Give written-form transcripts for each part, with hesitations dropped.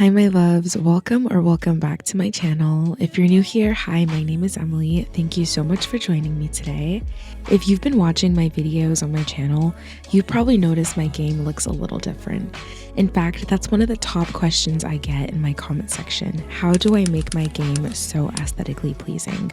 Hi my loves, welcome back to my channel. If you're new here, hi, my name is Emily. Thank you so much for joining me today. If you've been watching my videos on my channel, you've probably noticed my game looks a little different. In fact, that's one of the top questions I get in my comment section. How do I make my game so aesthetically pleasing?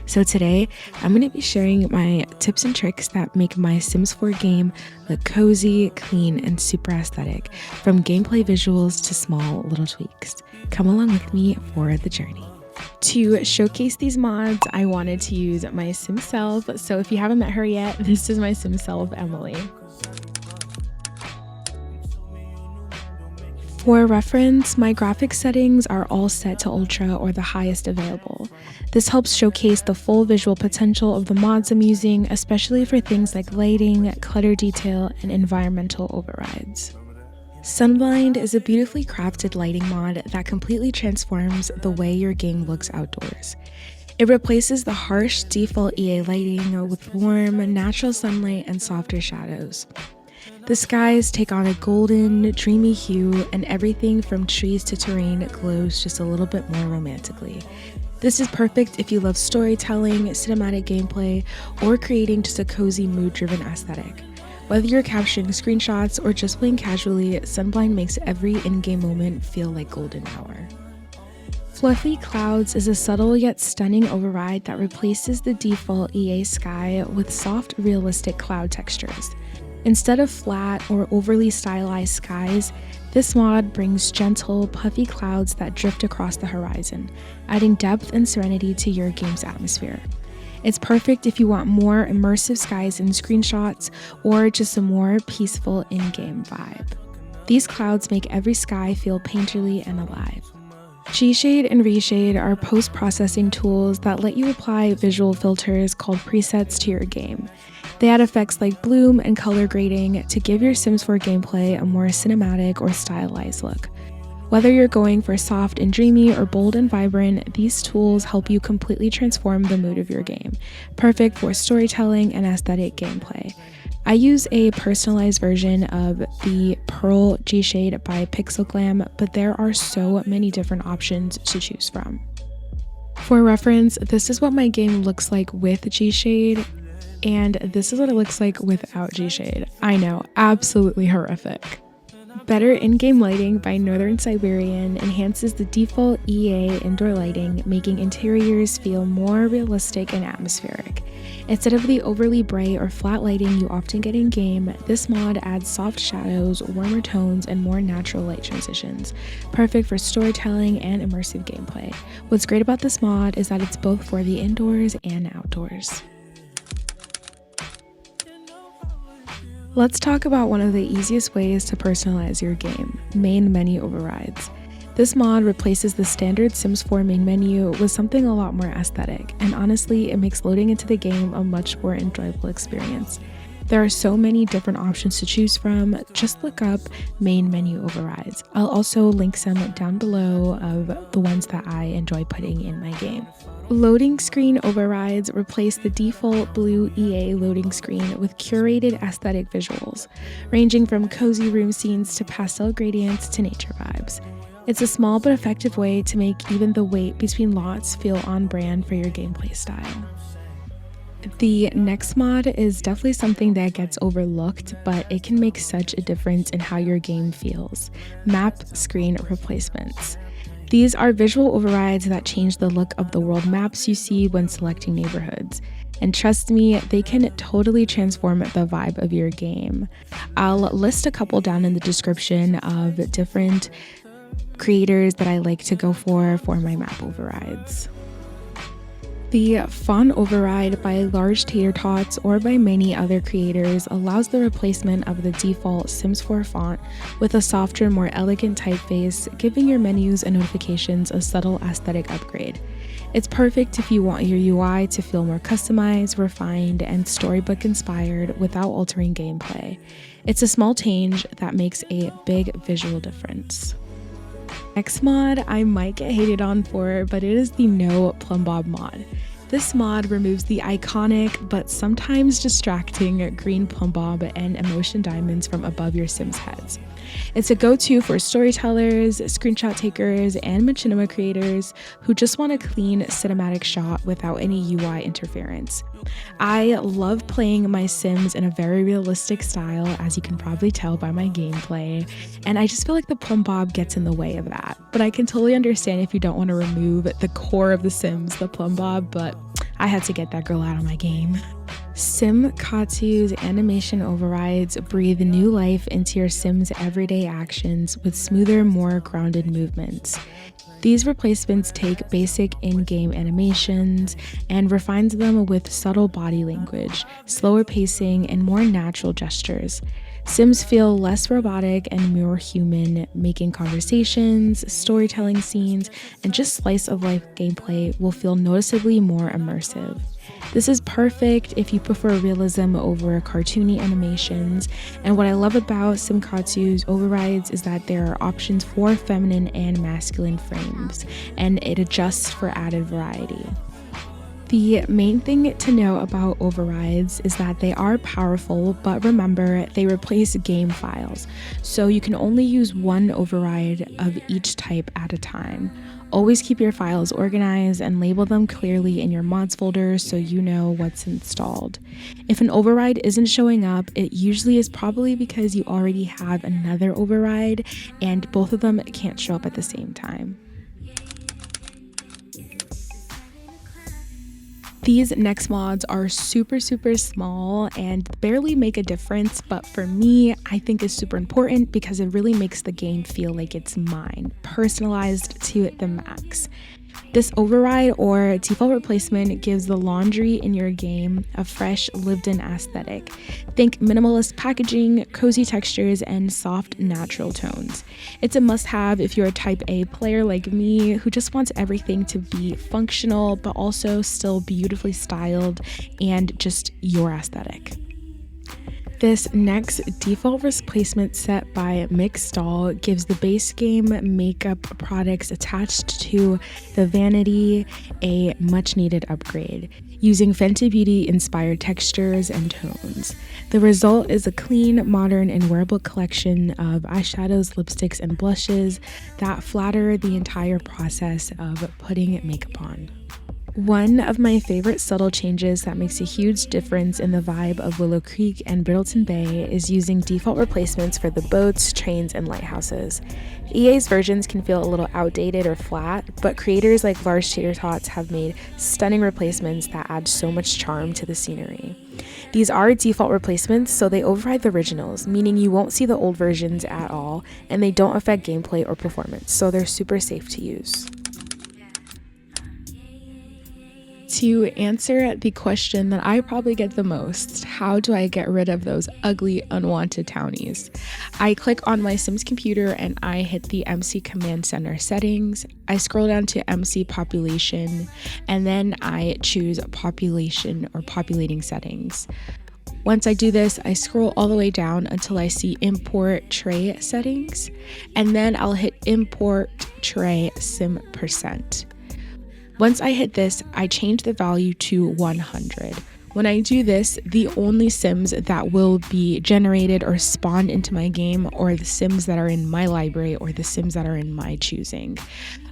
So today, I'm going to be sharing my tips and tricks that make my Sims 4 game look cozy, clean, and super aesthetic, from gameplay visuals to small little tweaks. Come along with me for the journey. To showcase these mods, I wanted to use my Sim self, so if you haven't met her yet, this is my Sim self, Emily. For reference, my graphics settings are all set to ultra or the highest available. This helps showcase the full visual potential of the mods I'm using, especially for things like lighting, clutter detail, and environmental overrides. Sunblind is a beautifully crafted lighting mod that completely transforms the way your game looks outdoors. It replaces the harsh default EA lighting with warm, natural sunlight and softer shadows. The skies take on a golden, dreamy hue, and everything from trees to terrain glows just a little bit more romantically. This is perfect if you love storytelling, cinematic gameplay, or creating just a cozy, mood-driven aesthetic. Whether you're capturing screenshots or just playing casually, Sunblind makes every in-game moment feel like golden hour. Fluffy Clouds is a subtle yet stunning override that replaces the default EA sky with soft, realistic cloud textures. Instead of flat or overly stylized skies, this mod brings gentle, puffy clouds that drift across the horizon, adding depth and serenity to your game's atmosphere. It's perfect if you want more immersive skies in screenshots or just a more peaceful in-game vibe. These clouds make every sky feel painterly and alive. G-Shade and Reshade are post-processing tools that let you apply visual filters called presets to your game. They add effects like bloom and color grading to give your Sims 4 gameplay a more cinematic or stylized look. Whether you're going for soft and dreamy or bold and vibrant, these tools help you completely transform the mood of your game, perfect for storytelling and aesthetic gameplay. I use a personalized version of the Pearl G-Shade by PixelGlam, but there are so many different options to choose from. For reference, this is what my game looks like with G-Shade, and this is what it looks like without G-Shade. I know, absolutely horrific. Better in-game lighting by Northern Siberian enhances the default EA indoor lighting, making interiors feel more realistic and atmospheric. Instead of the overly bright or flat lighting you often get in-game, this mod adds soft shadows, warmer tones, and more natural light transitions, perfect for storytelling and immersive gameplay. What's great about this mod is that it's both for the indoors and outdoors. Let's talk about one of the easiest ways to personalize your game, main menu overrides. This mod replaces the standard Sims 4 main menu with something a lot more aesthetic, and honestly, it makes loading into the game a much more enjoyable experience. There are so many different options to choose from. Just look up main menu overrides. I'll also link some down below of the ones that I enjoy putting in my game. Loading screen overrides replace the default blue EA loading screen with curated aesthetic visuals, ranging from cozy room scenes to pastel gradients to nature vibes. It's a small but effective way to make even the wait between lots feel on brand for your gameplay style. The next mod is definitely something that gets overlooked, but it can make such a difference in how your game feels: map screen replacements. These are visual overrides that change the look of the world maps you see when selecting neighborhoods. And trust me, they can totally transform the vibe of your game. I'll list a couple down in the description of different creators that I like to go for my map overrides. The font override by Large Tater Tots or by many other creators allows the replacement of the default Sims 4 font with a softer, more elegant typeface, giving your menus and notifications a subtle aesthetic upgrade. It's perfect if you want your UI to feel more customized, refined, and storybook inspired without altering gameplay. It's a small change that makes a big visual difference. Next mod I might get hated on for, but it is the No Plumbob mod. This mod removes the iconic but sometimes distracting green plumbob and emotion diamonds from above your Sims' heads. It's a go-to for storytellers, screenshot takers, and machinima creators who just want a clean cinematic shot without any UI interference. I love playing my Sims in a very realistic style, as you can probably tell by my gameplay, and I just feel like the plumb bob gets in the way of that. But I can totally understand if you don't want to remove the core of the Sims, the plumb bob, but I had to get that girl out of my game. Sim Katsu's animation overrides breathe new life into your Sim's everyday actions with smoother, more grounded movements. These replacements take basic in-game animations and refines them with subtle body language, slower pacing, and more natural gestures. Sims feel less robotic and more human, making conversations, storytelling scenes, and just slice-of-life gameplay will feel noticeably more immersive. This is perfect if you prefer realism over cartoony animations, and what I love about Simkatsu's overrides is that there are options for feminine and masculine frames, and it adjusts for added variety. The main thing to know about overrides is that they are powerful, but remember, they replace game files, so you can only use one override of each type at a time. Always keep your files organized and label them clearly in your mods folder so you know what's installed. If an override isn't showing up, it usually is probably because you already have another override and both of them can't show up at the same time. These next mods are super small and barely make a difference, but for me, I think is super important because it really makes the game feel like it's mine, personalized to the max. This override or default replacement gives the laundry in your game a fresh, lived-in aesthetic. Think minimalist packaging, cozy textures, and soft, natural tones. It's a must-have if you're a type A player like me who just wants everything to be functional but also still beautifully styled and just your aesthetic. This next default replacement set by Mixstall gives the base game makeup products attached to the vanity a much needed upgrade, using Fenty Beauty inspired textures and tones. The result is a clean, modern, and wearable collection of eyeshadows, lipsticks, and blushes that flatter the entire process of putting makeup on. One of my favorite subtle changes that makes a huge difference in the vibe of Willow Creek and Brittleton Bay is using default replacements for the boats, trains, and lighthouses. EA's versions can feel a little outdated or flat, but creators like Lars Tater Tots have made stunning replacements that add so much charm to the scenery. These are default replacements, so they override the originals, meaning you won't see the old versions at all, and they don't affect gameplay or performance, so they're super safe to use. To answer the question that I probably get the most, how do I get rid of those ugly, unwanted townies? I click on my Sims computer and I hit the MC Command Center settings. I scroll down to MC Population, and then I choose Population or Populating Settings. Once I do this, I scroll all the way down until I see Import Tray Settings, and then I'll hit Import Tray Sim %. Once I hit this, I change the value to 100. When I do this, the only Sims that will be generated or spawned into my game are the Sims that are in my library or the Sims that are in my choosing.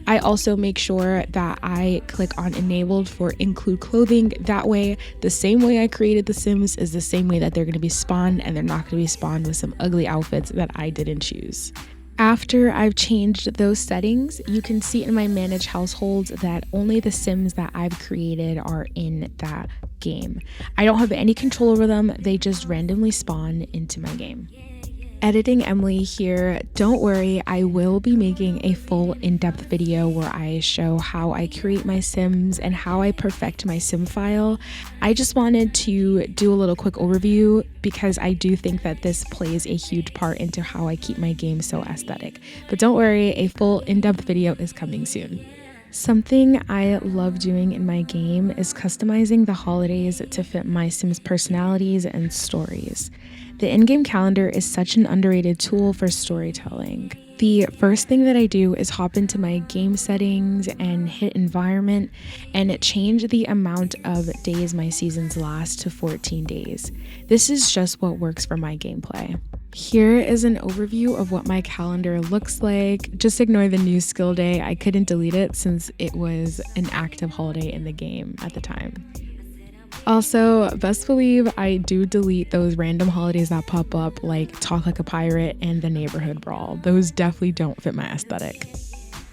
I also make sure that I click on Enabled for Include Clothing. That way, the same way I created the Sims is the same way that they're going to be spawned, and they're not going to be spawned with some ugly outfits that I didn't choose. After I've changed those settings, you can see in my Manage Households that only the Sims that I've created are in that game. I don't have any control over them, they just randomly spawn into my game. Editing Emily here. Don't worry, I will be making a full in-depth video where I show how I create my Sims and how I perfect my Sim file. I just wanted to do a little quick overview because I do think that this plays a huge part into how I keep my game so aesthetic. But don't worry, a full in-depth video is coming soon. Something I love doing in my game is customizing the holidays to fit my Sims' personalities and stories. The in-game calendar is such an underrated tool for storytelling. The first thing that I do is hop into my game settings and hit environment and change the amount of days my seasons last to 14 days. This is just what works for my gameplay. Here is an overview of what my calendar looks like. Just ignore the new skill day. I couldn't delete it since it was an active holiday in the game at the time. Also, best believe I do delete those random holidays that pop up like Talk Like a Pirate and the Neighborhood Brawl. Those definitely don't fit my aesthetic.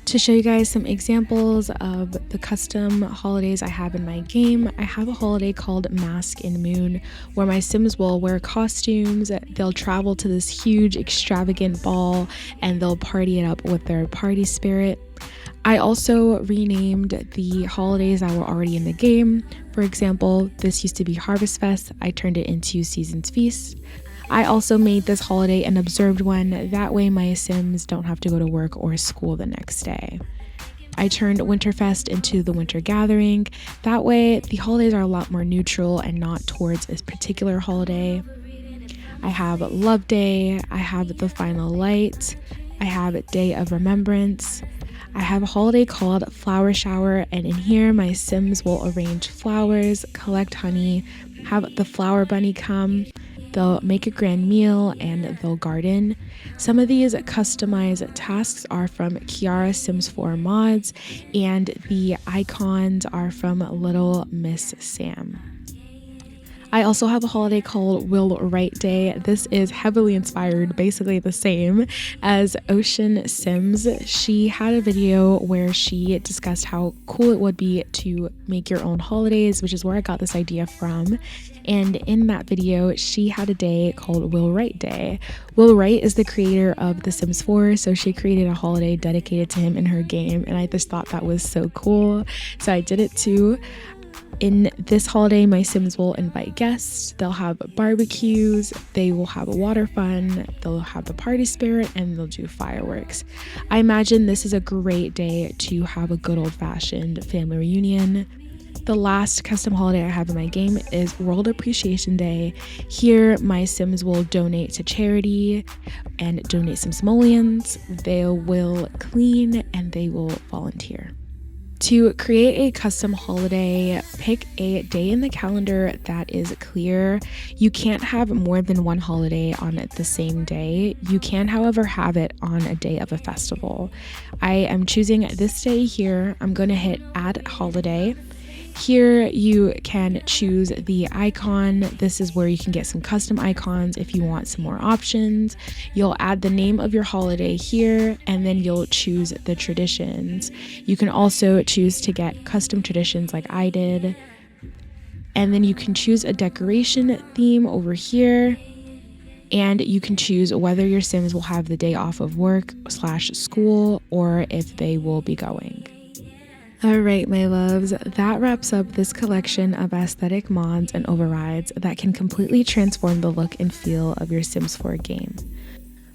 To show you guys some examples of the custom holidays I have in my game, I have a holiday called Mask and Moon where my Sims will wear costumes, they'll travel to this huge extravagant ball, and they'll party it up with their party spirit. I also renamed the holidays that were already in the game. For example, this used to be Harvest Fest. I turned it into Season's Feast. I also made this holiday an observed one. That way my Sims don't have to go to work or school the next day. I turned Winterfest into the Winter Gathering. That way the holidays are a lot more neutral and not towards a particular holiday. I have Love Day. I have the Final Light. I have Day of Remembrance. I have a holiday called Flower Shower, and in here my Sims will arrange flowers, collect honey, have the flower bunny come, they'll make a grand meal, and they'll garden. Some of these customized tasks are from Kiara Sims 4 mods, and the icons are from Little Miss Sam. I also have a holiday called Will Write Day. This is heavily inspired, basically the same as Ocean Sims. She had a video where she discussed how cool it would be to make your own holidays, which is where I got this idea from. And in that video, she had a day called Will Write Day. Will Write is the creator of The Sims 4, so she created a holiday dedicated to him in her game, and I just thought that was so cool. So I did it too. In this holiday, my Sims will invite guests, they'll have barbecues, they will have a water fun, they'll have the party spirit, and they'll do fireworks. I imagine this is a great day to have a good old-fashioned family reunion. The last custom holiday I have in my game is World Appreciation Day. Here, my Sims will donate to charity and donate some simoleons. They will clean and they will volunteer. To create a custom holiday, pick a day in the calendar that is clear. You can't have more than one holiday on the same day. You can, however, have it on a day of a festival. I am choosing this day here. I'm going to hit Add Holiday. Here you can choose the icon. This is where you can get some custom icons if you want some more options. You'll add the name of your holiday here, and then you'll choose the traditions. You can also choose to get custom traditions like I did. And then you can choose a decoration theme over here. And you can choose whether your Sims will have the day off of work/school or if they will be going. Alright, my loves, that wraps up this collection of aesthetic mods and overrides that can completely transform the look and feel of your Sims 4 game.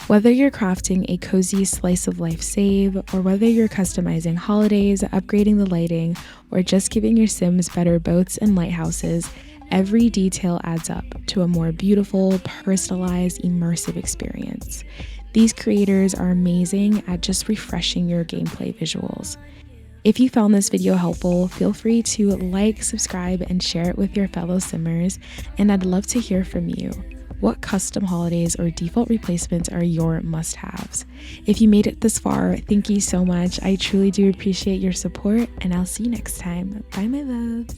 Whether you're crafting a cozy slice of life save, or whether you're customizing holidays, upgrading the lighting, or just giving your Sims better boats and lighthouses, every detail adds up to a more beautiful, personalized, immersive experience. These creators are amazing at just refreshing your gameplay visuals. If you found this video helpful, feel free to like, subscribe, and share it with your fellow Simmers, and I'd love to hear from you. What custom holidays or default replacements are your must-haves? If you made it this far, thank you so much. I truly do appreciate your support, and I'll see you next time. Bye, my loves.